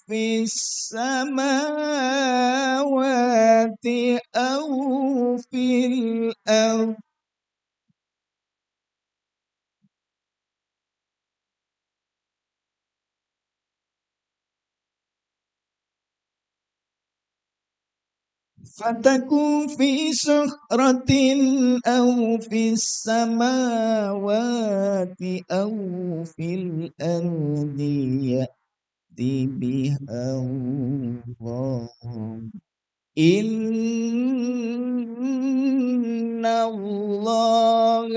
في السماوات أو في الأرض فتكون في صخرة أو في السماوات أو في الأرض يأتي بها الله إن الله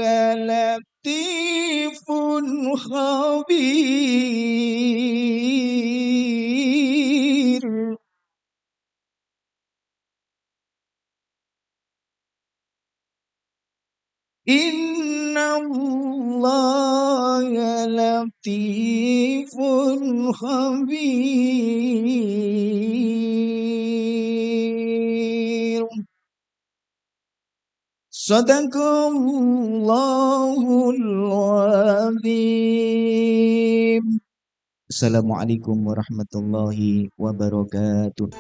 لطيف خبير إن الله لطيف خبير صدق الله العظيم. Assalamualaikum warahmatullahi wabarakatuh.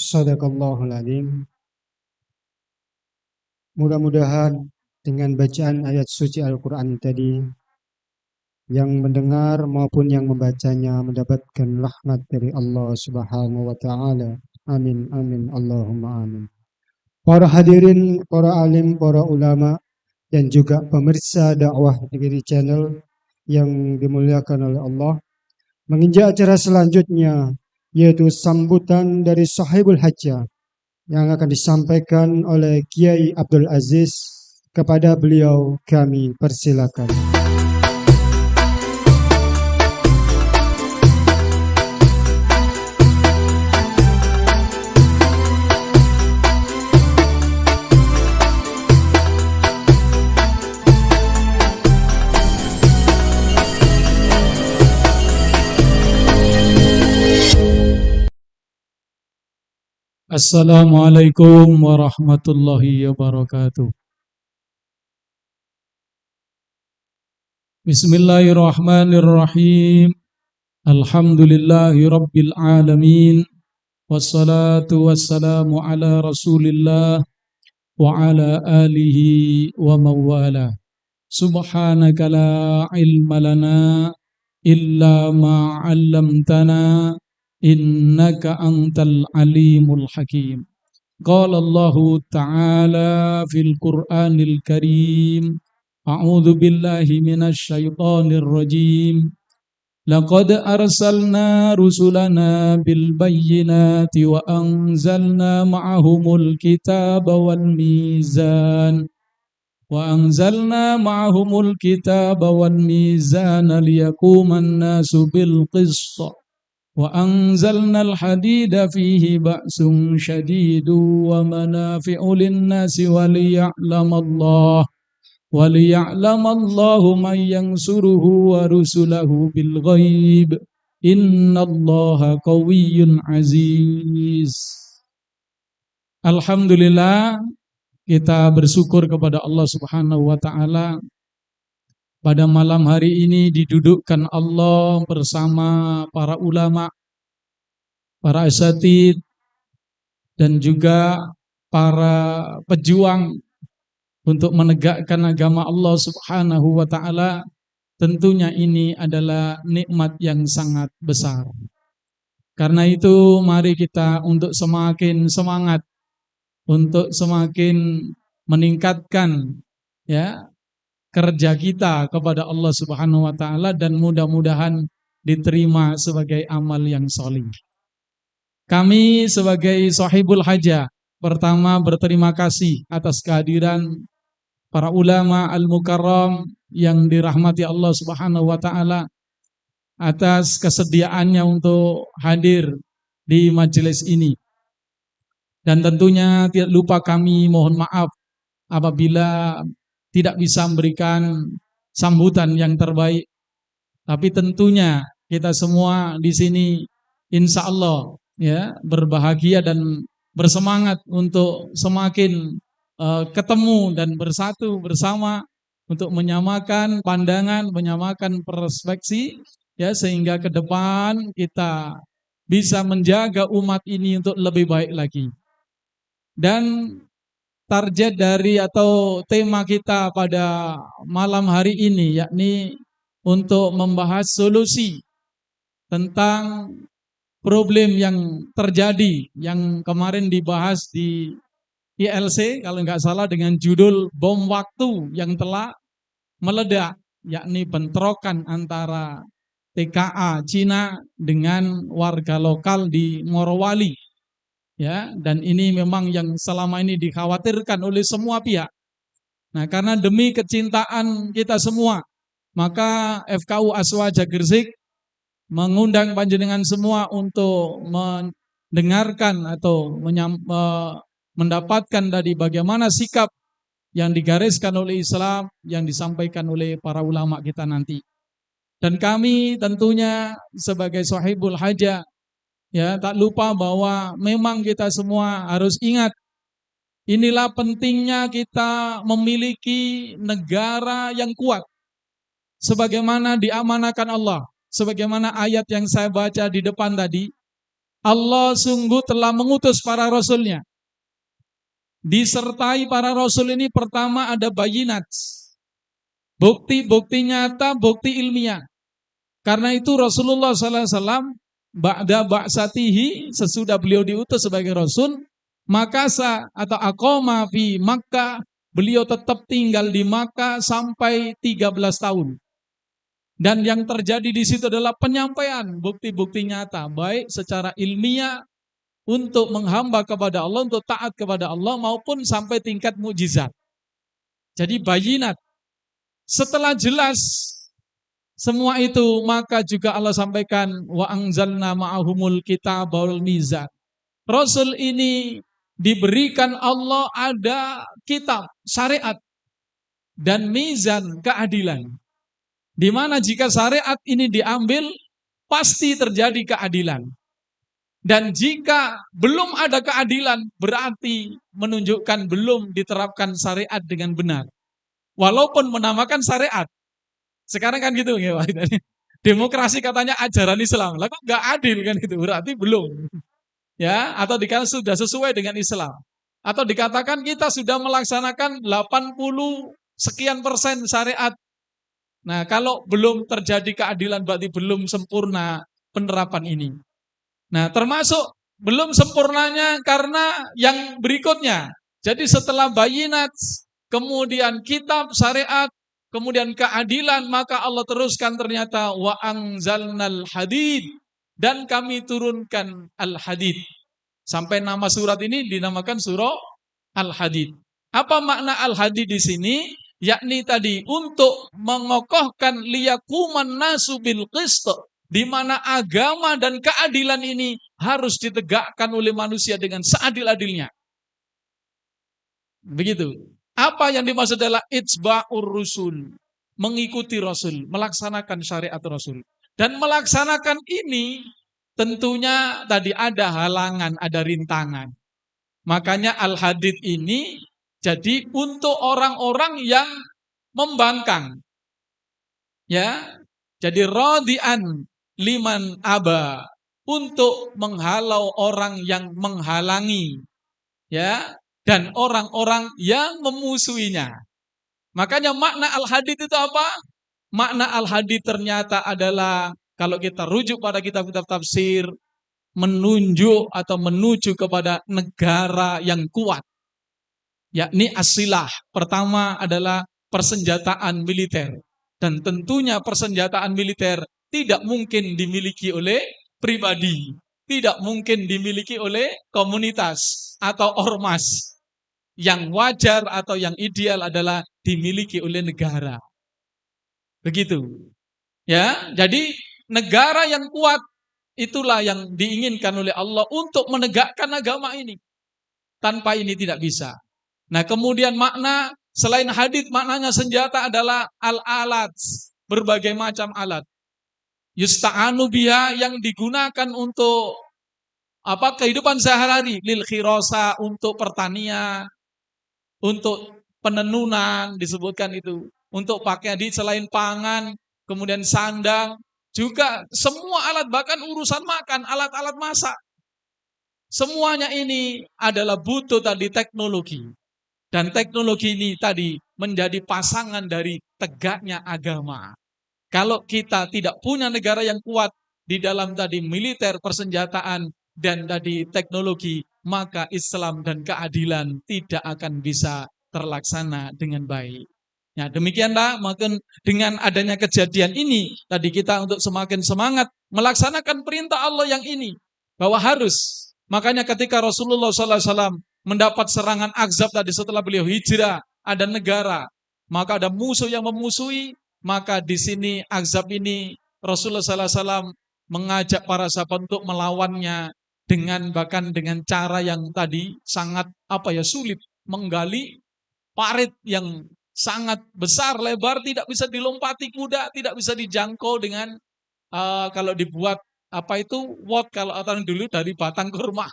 Shadaqallahul Adzim. Mudah-mudahan dengan bacaan ayat suci Al-Quran tadi, yang mendengar maupun yang membacanya mendapatkan rahmat dari Allah Subhanahu wa Ta'ala. Amin, amin, Allahumma amin. Para hadirin, para alim, para ulama, dan juga pemirsa dakwah Negeri Channel yang dimuliakan oleh Allah, menginjak acara selanjutnya, yaitu sambutan dari Sahibul Hajjah yang akan disampaikan oleh Kiai Abdul Aziz. Kepada beliau kami persilakan. Assalamualaikum warahmatullahi wabarakatuh. Bismillahirrahmanirrahim. Alhamdulillahi rabbil alamin. Wassalatu wassalamu ala rasulillah wa ala alihi wa mawala. Subhanaka la ilma lana illa ma 'allamtana innaka antal alimul hakim. Qala Allah Ta'ala fil Qur'anil Karim, a'udzu billahi minasy syaithanir rajim. Laqad arsalna rusulana bil bayyinati wa anzalna ma'ahumul kitaba wal mizan. وأنزلنا معهم الكتاب والميزان ليقوم الناس بالقسط وأنزلنا الحديد فيه بأس شديد ومنافع للناس وليعلم الله من ينصره ورسله بالغيب إن الله قوي عزيز. Alhamdulillah, kita bersyukur kepada Allah Subhanahu wa Ta'ala. Pada malam hari ini didudukkan Allah bersama para ulama, para asatidz, dan juga para pejuang untuk menegakkan agama Allah Subhanahu wa Ta'ala. Tentunya ini adalah nikmat yang sangat besar. Karena itu mari kita untuk semakin semangat, untuk semakin meningkatkan kerja kita kepada Allah Subhanahu wa Ta'ala, dan mudah-mudahan diterima sebagai amal yang sholih. Kami sebagai Sahibul Hajjah pertama berterima kasih atas kehadiran para ulama al-mukarram yang dirahmati Allah Subhanahu wa Ta'ala, atas kesediaannya untuk hadir di majelis ini. Dan tentunya tidak lupa kami mohon maaf apabila tidak bisa memberikan sambutan yang terbaik. Tapi tentunya kita semua di sini insya Allah ya berbahagia dan bersemangat untuk semakin ketemu dan bersatu bersama untuk menyamakan pandangan, menyamakan perspektif ya sehingga ke depan kita bisa menjaga umat ini untuk lebih baik lagi. Dan target dari atau tema kita pada malam hari ini yakni untuk membahas solusi tentang problem yang terjadi yang kemarin dibahas di ILC kalau nggak salah dengan judul bom waktu yang telah meledak, yakni bentrokan antara TKA Cina dengan warga lokal di Morowali. Ya, dan ini memang yang selama ini dikhawatirkan oleh semua pihak. Nah, karena demi kecintaan kita semua, maka FKU Aswaja Gresik mengundang panjenengan semua untuk mendengarkan atau mendapatkan dari bagaimana sikap yang digariskan oleh Islam yang disampaikan oleh para ulama kita nanti. Dan kami tentunya sebagai sahibul hajah ya tak lupa bahwa memang kita semua harus ingat inilah pentingnya kita memiliki negara yang kuat sebagaimana diamanahkan Allah. Sebagaimana ayat yang saya baca di depan tadi, Allah sungguh telah mengutus para rasulnya. Disertai para rasul ini pertama ada bayinat, bukti-bukti nyata, bukti ilmiah. Karena itu Rasulullah SAW ba'da ba'satihi, sesudah beliau diutus sebagai rasul, makasa atau aqama fi Makkah, beliau tetap tinggal di Makkah sampai 13 tahun. Dan yang terjadi di situ adalah penyampaian bukti-bukti nyata, baik secara ilmiah untuk menghamba kepada Allah, untuk taat kepada Allah, maupun sampai tingkat mukjizat. Jadi bayinat. Setelah jelas semua itu, maka juga Allah sampaikan wa anzalna ma'ahumul kitabal mizan. Rasul ini diberikan Allah ada kitab, syariat dan mizan, keadilan. Di mana jika syariat ini diambil, pasti terjadi keadilan. Dan jika belum ada keadilan, berarti menunjukkan belum diterapkan syariat dengan benar. Walaupun menamakan syariat. Sekarang kan gitu ya Pak. Demokrasi katanya ajaran Islam. Lah kok nggak adil kan itu? Berarti belum. Ya, atau dikatakan sudah sesuai dengan Islam. Atau dikatakan kita sudah melaksanakan 80 sekian persen syariat. Nah, kalau belum terjadi keadilan berarti belum sempurna penerapan ini. Nah, termasuk belum sempurnanya karena yang berikutnya. Jadi setelah bayinat, kemudian kitab syariat, kemudian keadilan, maka Allah teruskan ternyata wa anzalnal hadid, dan kami turunkan al-hadid. Sampai nama surat ini dinamakan surah Al-Hadid. Apa makna Al-Hadid di sini? Yakni tadi untuk mengokohkan liyakuman nasu bil qist, di mana agama dan keadilan ini harus ditegakkan oleh manusia dengan seadil-adilnya. Begitu. Apa yang dimaksud adalah itsba'ur rusul, mengikuti Rasul, melaksanakan syariat Rasul. Dan melaksanakan ini tentunya tadi ada halangan, ada rintangan. Makanya Al-Hadid ini jadi untuk orang-orang yang membangkang. Ya. Jadi radian liman aba, untuk menghalau orang yang menghalangi. Ya, dan orang-orang yang memusuhinya. Makanya makna Al-Hadid itu apa? Makna Al-Hadid ternyata adalah kalau kita rujuk pada kitab-kitab tafsir, menunjuk atau menuju kepada negara yang kuat. Yakni asilah. Pertama adalah persenjataan militer. Dan tentunya persenjataan militer tidak mungkin dimiliki oleh pribadi. Tidak mungkin dimiliki oleh komunitas atau ormas. Yang wajar atau yang ideal adalah dimiliki oleh negara. Begitu. Ya, jadi negara yang kuat itulah yang diinginkan oleh Allah untuk menegakkan agama ini. Tanpa ini tidak bisa. Nah, kemudian makna selain hadid, maknanya senjata adalah al-alat, berbagai macam alat. Yusta'anu biha, yang digunakan untuk kehidupan sehari-hari, lil khirasa, untuk pertanian, untuk penenunan disebutkan itu, untuk pakai di selain pangan, kemudian sandang, juga semua alat, bahkan urusan makan, alat-alat masak. Semuanya ini adalah butuh tadi teknologi. Dan teknologi ini tadi menjadi pasangan dari tegaknya agama. Kalau kita tidak punya negara yang kuat di dalam tadi militer, persenjataan, dan tadi teknologi, maka Islam dan keadilan tidak akan bisa terlaksana dengan baik. Nah, demikianlah, maka dengan adanya kejadian ini, tadi kita untuk semakin semangat melaksanakan perintah Allah yang ini, bahwa harus. Makanya ketika Rasulullah SAW mendapat serangan Ahzab tadi setelah beliau hijrah, ada negara, maka ada musuh yang memusuhi, maka di sini Ahzab ini Rasulullah SAW mengajak para sahabat untuk melawannya dengan bahkan dengan cara yang tadi sangat sulit, menggali parit yang sangat besar, lebar, tidak bisa dilompati kuda, tidak bisa dijangkau dengan kalau dibuat wot kalau orang dulu dari batang kurma.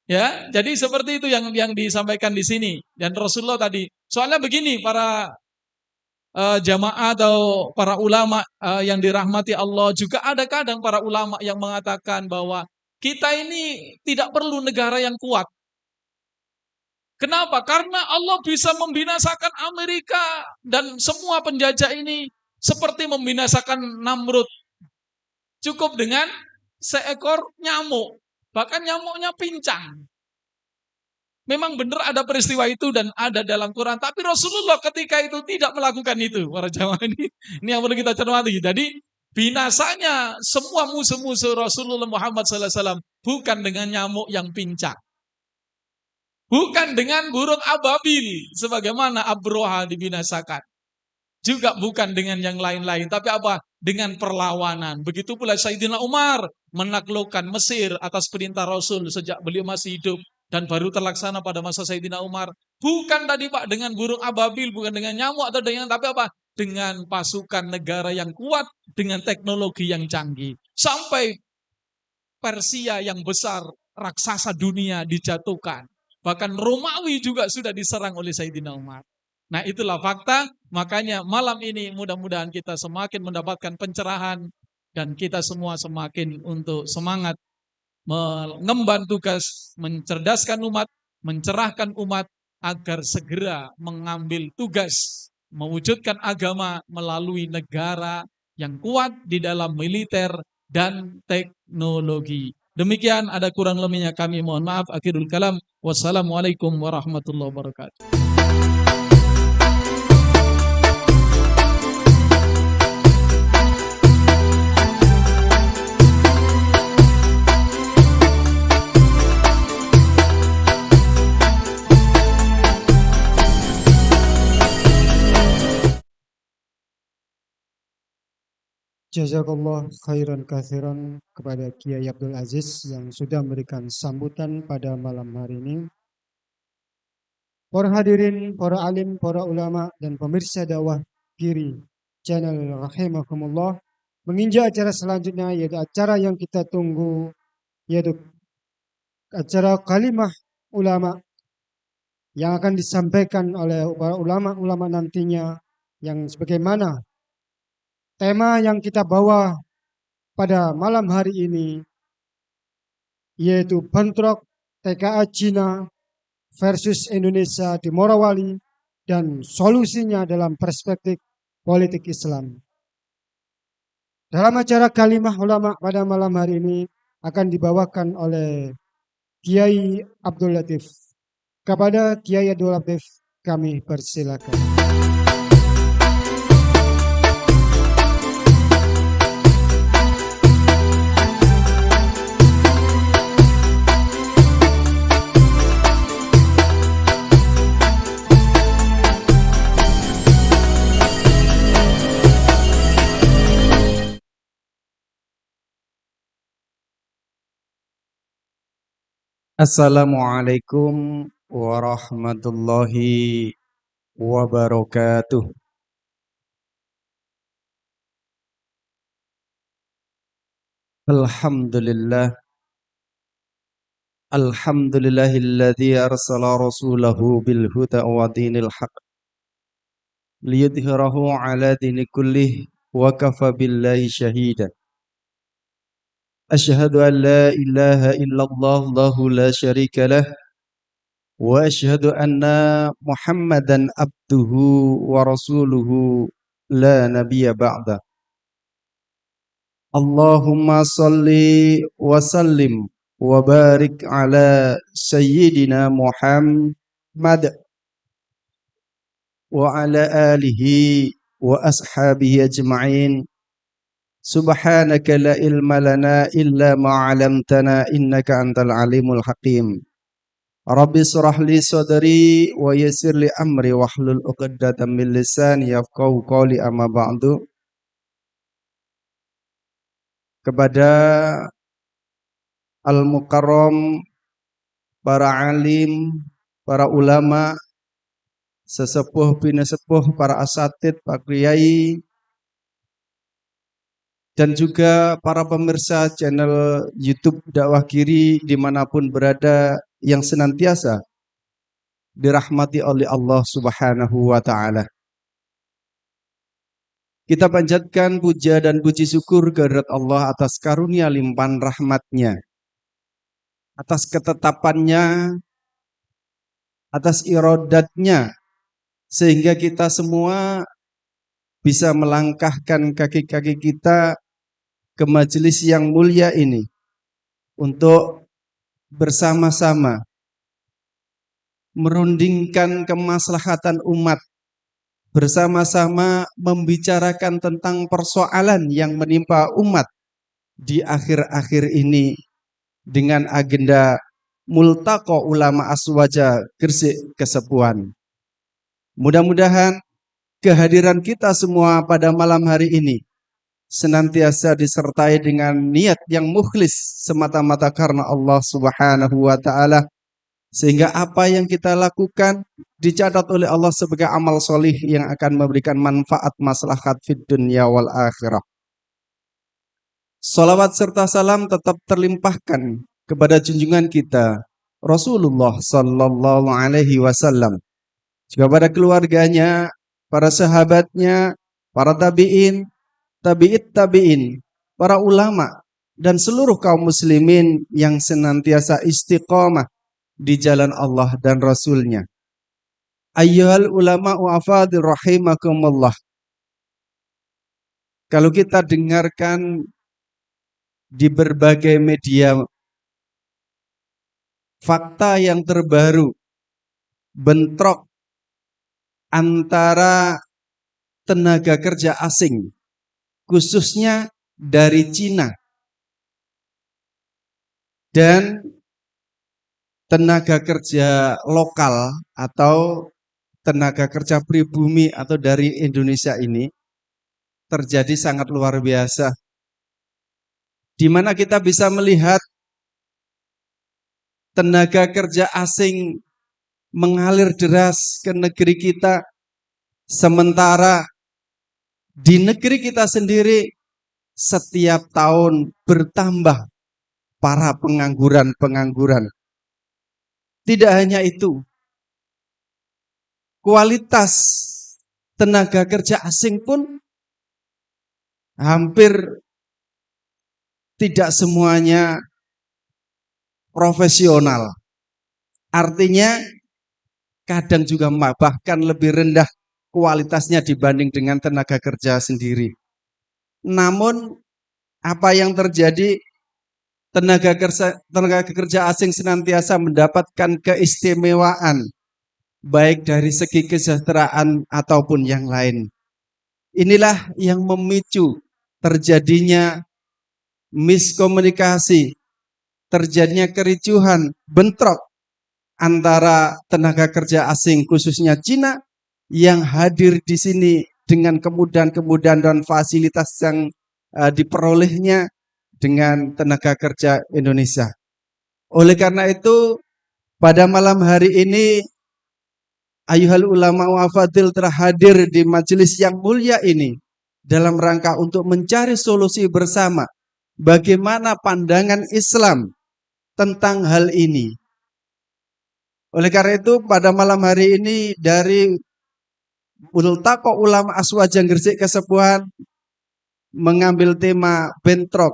Ya, jadi seperti itu yang disampaikan di sini. Dan Rasulullah tadi, soalnya begini para jamaah atau para ulama yang dirahmati Allah, juga ada kadang para ulama yang mengatakan bahwa kita ini tidak perlu negara yang kuat. Kenapa? Karena Allah bisa membinasakan Amerika dan semua penjajah ini seperti membinasakan Namrud. Cukup dengan seekor nyamuk, bahkan nyamuknya pincang. Memang benar ada peristiwa itu dan ada dalam Quran, tapi Rasulullah ketika itu tidak melakukan itu. Para jamaah ini yang perlu kita cermati. Jadi binasanya semua musuh-musuh Rasulullah Muhammad SAW bukan dengan nyamuk yang pincang. Bukan dengan burung ababil, sebagaimana Abroha dibinasakan. Juga bukan dengan yang lain-lain, tapi dengan perlawanan. Begitu pula Sayyidina Umar menaklukkan Mesir atas perintah Rasul sejak beliau masih hidup. Dan baru terlaksana pada masa Sayyidina Umar. Bukan tadi Pak dengan burung ababil, bukan dengan nyamuk atau dengan dengan pasukan negara yang kuat, dengan teknologi yang canggih. Sampai Persia yang besar, raksasa dunia dijatuhkan. Bahkan Romawi juga sudah diserang oleh Sayyidina Umar. Nah, itulah fakta, makanya malam ini mudah-mudahan kita semakin mendapatkan pencerahan dan kita semua semakin untuk semangat mengemban tugas, mencerdaskan umat, mencerahkan umat agar segera mengambil tugas mewujudkan agama melalui negara yang kuat di dalam militer dan teknologi. Demikian, ada kurang lebihnya kami mohon maaf. Akhirul kalam. Wassalamualaikum warahmatullahi wabarakatuh. Jazakallah khairan katsiran kepada Kiai Abdul Aziz yang sudah memberikan sambutan pada malam hari ini. Para hadirin, para alim, para ulama, dan pemirsa dakwah Kiri channel rahimakumullah, menginjak acara selanjutnya, yaitu acara yang kita tunggu, yaitu acara kalimah ulama yang akan disampaikan oleh para ulama-ulama nantinya, yang sebagaimana tema yang kita bawa pada malam hari ini, yaitu bentrok TKA Cina versus Indonesia di Morowali dan solusinya dalam perspektif politik Islam. Dalam acara kalimah ulama pada malam hari ini akan dibawakan oleh Kiai Abdul Latif. Kepada Kiai Abdul Latif kami persilakan. Assalamualaikum warahmatullahi wabarakatuh. Alhamdulillah. Alhamdulillahilladzi arsala rasulahu bil huda wa dinil haq liyudhhirahu ala dini kullih wa kafa billahi syahida. Asyhadu an la ilaha illallah lahu la syarika lah wa asyhadu anna Muhammadan abduhu wa rasuluhu la nabiyya ba'da. Allahumma salli wa sallim wa barik ala sayyidina Muhammad wa ala alihi wa ashabihi ajma'in. Subhanaka la ilma lana illa ma 'allamtana innaka antal alimul hakim. Rabbi shrah li sadri wa yassir li amri wahlul 'uqdatam min lisani yafqahu qawli, amma ba'du. Kepada al-mukarram, para alim, para ulama, sesepuh bina sepuh, para asatid, para kiai, dan juga para pemirsa channel YouTube Dakwah Kiri dimanapun berada, yang senantiasa dirahmati oleh Allah Subhanahu wa Ta'ala. Kita panjatkan puja dan puji syukur kehadirat Allah atas karunia limpahan rahmatnya, atas ketetapannya, atas iradatnya, sehingga kita semua bisa melangkahkan kaki-kaki kita ke majelis yang mulia ini untuk bersama-sama merundingkan kemaslahatan umat, bersama-sama membicarakan tentang persoalan yang menimpa umat di akhir-akhir ini dengan agenda Multaqa Ulama Aswaja Gresik Kesepuhan. Mudah-mudahan kehadiran kita semua pada malam hari ini senantiasa disertai dengan niat yang mukhlis semata-mata karena Allah Subhanahu wa Ta'ala, sehingga apa yang kita lakukan dicatat oleh Allah sebagai amal solih yang akan memberikan manfaat maslahat fid dunya wal akhirah. Salawat serta salam tetap terlimpahkan kepada junjungan kita Rasulullah sallallahu alaihi wasallam, juga pada keluarganya, para sahabatnya, para tabi'in, tabi'it tabi'in, para ulama, dan seluruh kaum muslimin yang senantiasa istiqamah di jalan Allah dan Rasulnya. Ayyuhal ulama wa afadir rahimakumullah. Kalau kita dengarkan di berbagai media fakta yang terbaru, bentrok antara tenaga kerja asing, khususnya dari Cina, dan tenaga kerja lokal atau tenaga kerja pribumi atau dari Indonesia ini terjadi sangat luar biasa, di mana kita bisa melihat tenaga kerja asing mengalir deras ke negeri kita, sementara di negeri kita sendiri setiap tahun bertambah para pengangguran-pengangguran. Tidak hanya itu, kualitas tenaga kerja asing pun hampir tidak semuanya profesional. Artinya kadang juga bahkan lebih rendah kualitasnya dibanding dengan tenaga kerja sendiri. Namun apa yang terjadi, tenaga kerja asing senantiasa mendapatkan keistimewaan baik dari segi kesejahteraan ataupun yang lain. Inilah yang memicu terjadinya miskomunikasi, terjadinya kericuhan, bentrok antara tenaga kerja asing khususnya Cina yang hadir di sini dengan kemudahan-kemudahan dan fasilitas yang diperolehnya dengan tenaga kerja Indonesia. Oleh karena itu, Pada malam hari ini ayuhal ulama wa fadil terhadir di majelis yang mulia ini dalam rangka untuk mencari solusi bersama bagaimana pandangan Islam tentang hal ini. Oleh karena itu pada malam hari ini dari Multaqo Ulama Aswajan Gresik Kesepuhan mengambil tema bentrok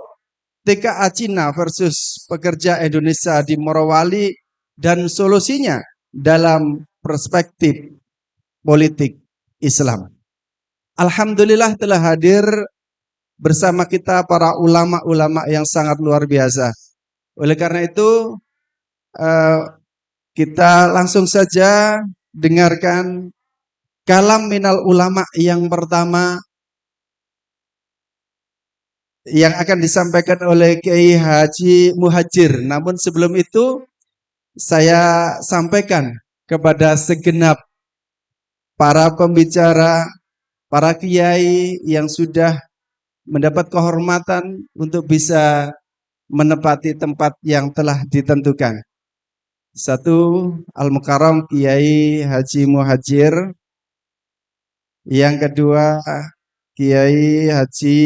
TKA Cina versus pekerja Indonesia di Morowali dan solusinya dalam perspektif politik Islam. Alhamdulillah telah hadir bersama kita para ulama-ulama yang sangat luar biasa. Oleh karena itu eh, kita langsung saja dengarkan kalam minal ulama yang pertama yang akan disampaikan oleh Kiai Haji Muhajir. Namun sebelum itu saya sampaikan kepada segenap para pembicara, para kiai yang sudah mendapat kehormatan untuk bisa menepati tempat yang telah ditentukan. Satu, Al-Mukarram Kiai Haji Muhajir. Yang kedua, Kiai Haji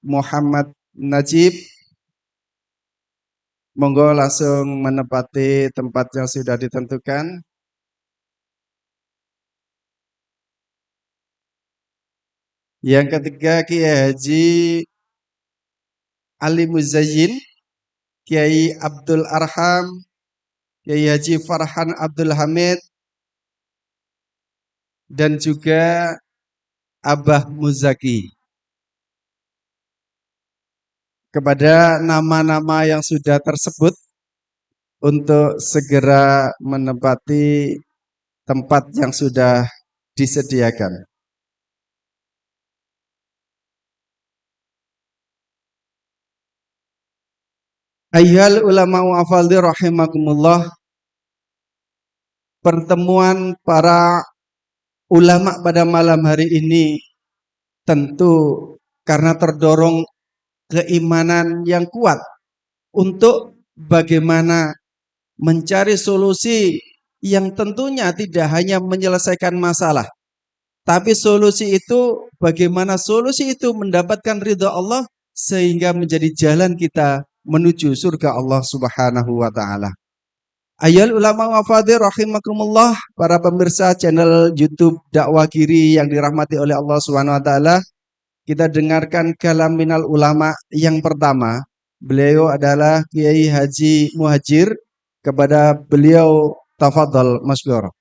Muhammad Najib. Monggo langsung menepati tempat yang sudah ditentukan. Yang ketiga, Kiai Haji Ali Muzayyin, Kiai Abdul Arham, Kiai Haji Farhan Abdul Hamid, dan juga Abah Muzaki. Kepada nama-nama yang sudah tersebut untuk segera menempati tempat yang sudah disediakan. Ayyuhal ulama wa afaldi rahimakumullah. Pertemuan para ulama pada malam hari ini tentu karena terdorong keimanan yang kuat untuk bagaimana mencari solusi yang tentunya tidak hanya menyelesaikan masalah, tapi solusi itu bagaimana solusi itu mendapatkan ridha Allah sehingga menjadi jalan kita menuju surga Allah Subhanahu wa taala. Ayol ulama wa fadhil rahimakumullah, para pemirsa channel YouTube Dakwah Kiri yang dirahmati oleh Allah Subhanahu wa taala, kita dengarkan kalam minal ulama yang pertama. Beliau adalah Kiai Haji Muhajir. Kepada beliau tafadhal maskur.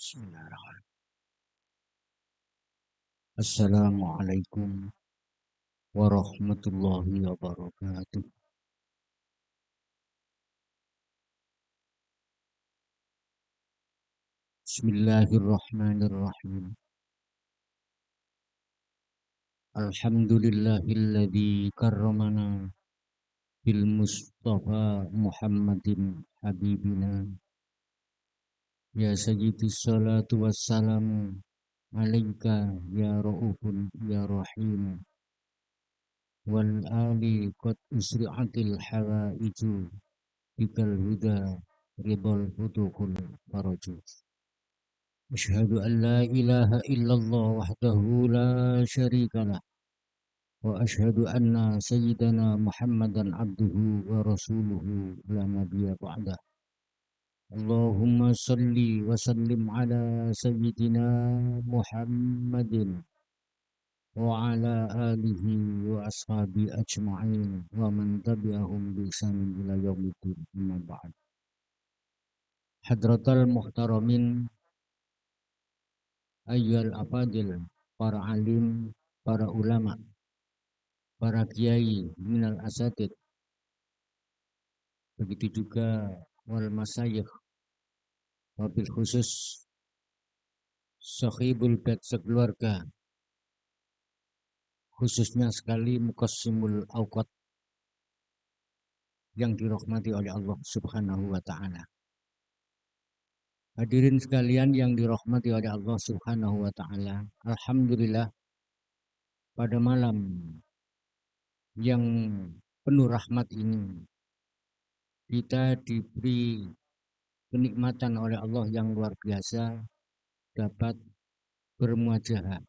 Bismillahirrahmanirrahim. Assalamualaikum warahmatullahi wabarakatuh. Bismillahirrahmanirrahim. Alhamdulillahilladzi karramana bil Mustafa Muhammadin Habibina. Ya sayyidi salatu wassalamu alaika ya ra'ufun ya rahim. Wal ali qad usri'atil hawaiju bikal huda ridal futuhul faraju. Asyhadu an la ilaha illallah wahdahu la syarika lah. Wa asyhadu anna sayyidana Muhammadan abduhu wa rasuluhu la nabiyya ba'dah. Allahumma salli wa sallim ala sayyidina Muhammadin wa ala alihi wa ashabi ajma'in wa man tabi'ahum bi ihsanin ila yaumiddin. Amma ba'd. Hadratal muhtaramin ayyuhal afadil, para alim, para ulama, para kiai minal asatid, begitu juga wal masyayikh, wabil khusus sahibul bait sekeluarga, khususnya sekali Muqassimul Awqat yang dirahmati oleh Allah Subhanahu wa taala. Hadirin sekalian yang dirahmati oleh Allah Subhanahu wa taala, alhamdulillah pada malam yang penuh rahmat ini kita diberi kenikmatan oleh Allah yang luar biasa dapat bermuajahah,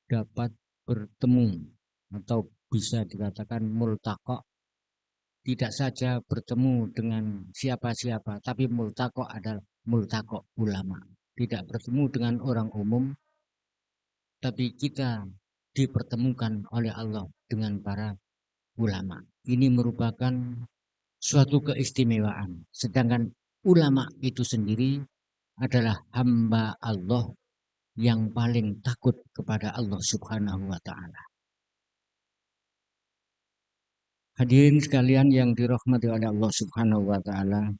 dapat bertemu atau bisa dikatakan multaqa, tidak saja bertemu dengan siapa-siapa, tapi multaqa adalah multaqa ulama. Tidak bertemu dengan orang umum, tapi kita dipertemukan oleh Allah dengan para ulama. Ini merupakan suatu keistimewaan. Sedangkan ulama itu sendiri adalah hamba Allah yang paling takut kepada Allah Subhanahu wa taala. Hadirin sekalian yang dirahmati oleh Allah Subhanahu wa taala,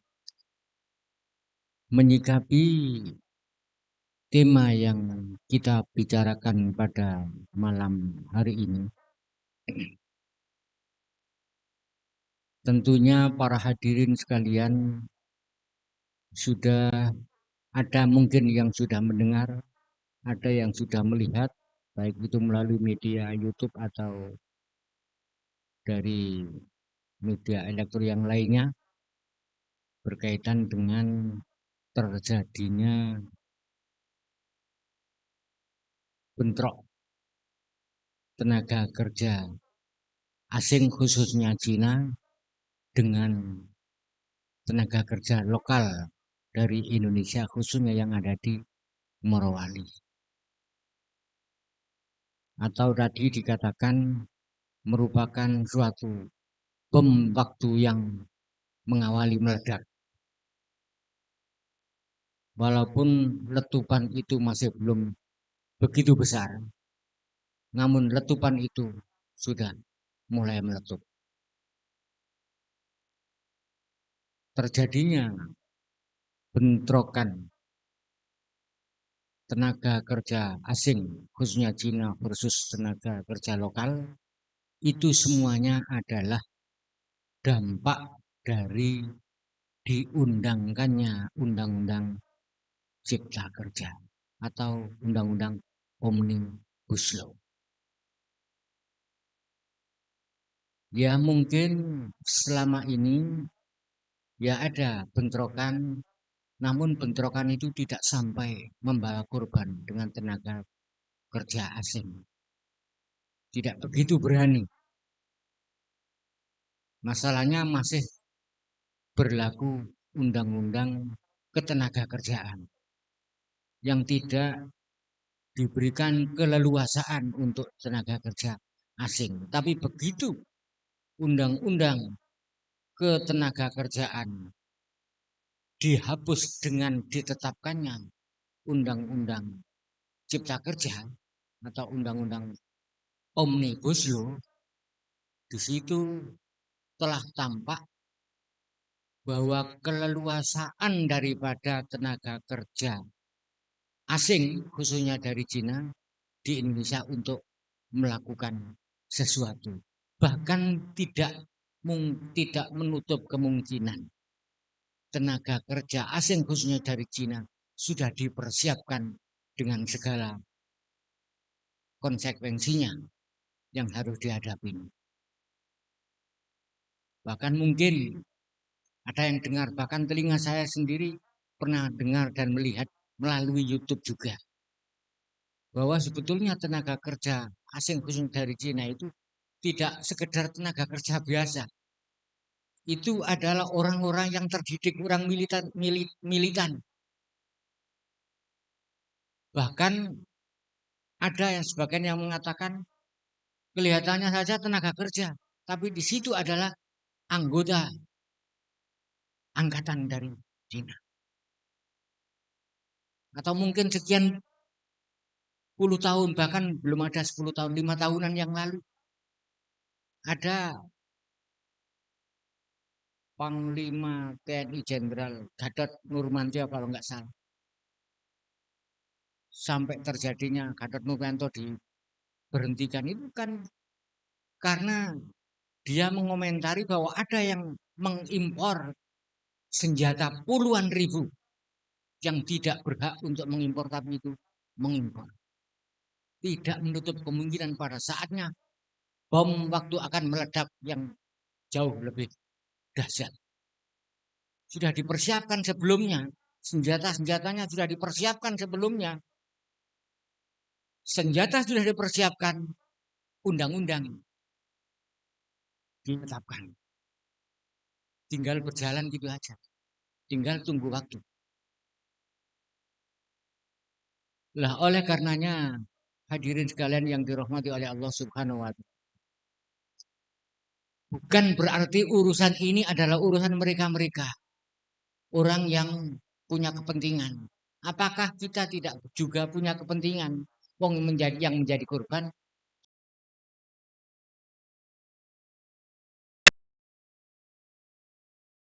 menyikapi tema yang kita bicarakan pada malam hari ini, tentunya para hadirin sekalian sudah ada mungkin yang sudah mendengar, ada yang sudah melihat, baik itu melalui media YouTube atau dari media elektronik yang lainnya, berkaitan dengan terjadinya bentrok tenaga kerja asing khususnya Cina dengan tenaga kerja lokal dari Indonesia khususnya yang ada di Morowali. Atau tadi dikatakan merupakan suatu bom waktu yang mengawali meledak. Walaupun letupan itu masih belum begitu besar, namun letupan itu sudah mulai meletup. Terjadinya bentrokan tenaga kerja asing, khususnya Cina versus tenaga kerja lokal, itu semuanya adalah dampak dari diundangkannya Undang-Undang Cipta Kerja atau Undang-Undang Omnibus Law. Ya mungkin selama ini ya ada bentrokan, namun bentrokan itu tidak sampai membawa korban dengan tenaga kerja asing. Tidak begitu berani. Masalahnya masih berlaku undang-undang ketenagakerjaan yang tidak diberikan keleluasaan untuk tenaga kerja asing. Tapi begitu undang-undang ketenagakerjaan dihapus dengan ditetapkannya undang-undang Cipta Kerja atau undang-undang Omnibus Law, di situ telah tampak bahwa keleluasaan daripada tenaga kerja asing, khususnya dari Cina, di Indonesia untuk melakukan sesuatu. Bahkan tidak menutup kemungkinan tenaga kerja asing, khususnya dari Cina, sudah dipersiapkan dengan segala konsekuensinya yang harus dihadapi. Bahkan mungkin ada yang dengar, bahkan telinga saya sendiri pernah dengar dan melihat melalui YouTube juga, bahwa sebetulnya tenaga kerja asing khusus dari Cina itu tidak sekedar tenaga kerja biasa. Itu adalah orang-orang yang terdidik, orang militan. Bahkan ada yang sebagian yang mengatakan kelihatannya saja tenaga kerja, tapi di situ adalah anggota angkatan dari Cina. Atau mungkin sekian 10 tahun, bahkan belum ada 10 tahun, 5 tahunan yang lalu. Ada Panglima TNI Jenderal Gatot Nurmantio kalau nggak salah. Sampai terjadinya Gatot Nurmantio diberhentikan itu kan karena dia mengomentari bahwa ada yang mengimpor senjata puluhan ribu yang tidak berhak untuk mengimpor, tapi itu mengimpor. Tidak menutup kemungkinan pada saatnya bom waktu akan meledak yang jauh lebih dahsyat. Sudah dipersiapkan sebelumnya. Senjata-senjatanya sudah dipersiapkan sebelumnya. Senjata sudah dipersiapkan. Undang-undang ditetapkan. Tinggal berjalan gitu aja. Tinggal tunggu waktu. Lah oleh karenanya hadirin sekalian yang dirahmati oleh Allah Subhanahu wa Ta'ala. Bukan berarti urusan ini adalah urusan mereka-mereka. Orang yang punya kepentingan. Apakah kita tidak juga punya kepentingan? Yang menjadi korban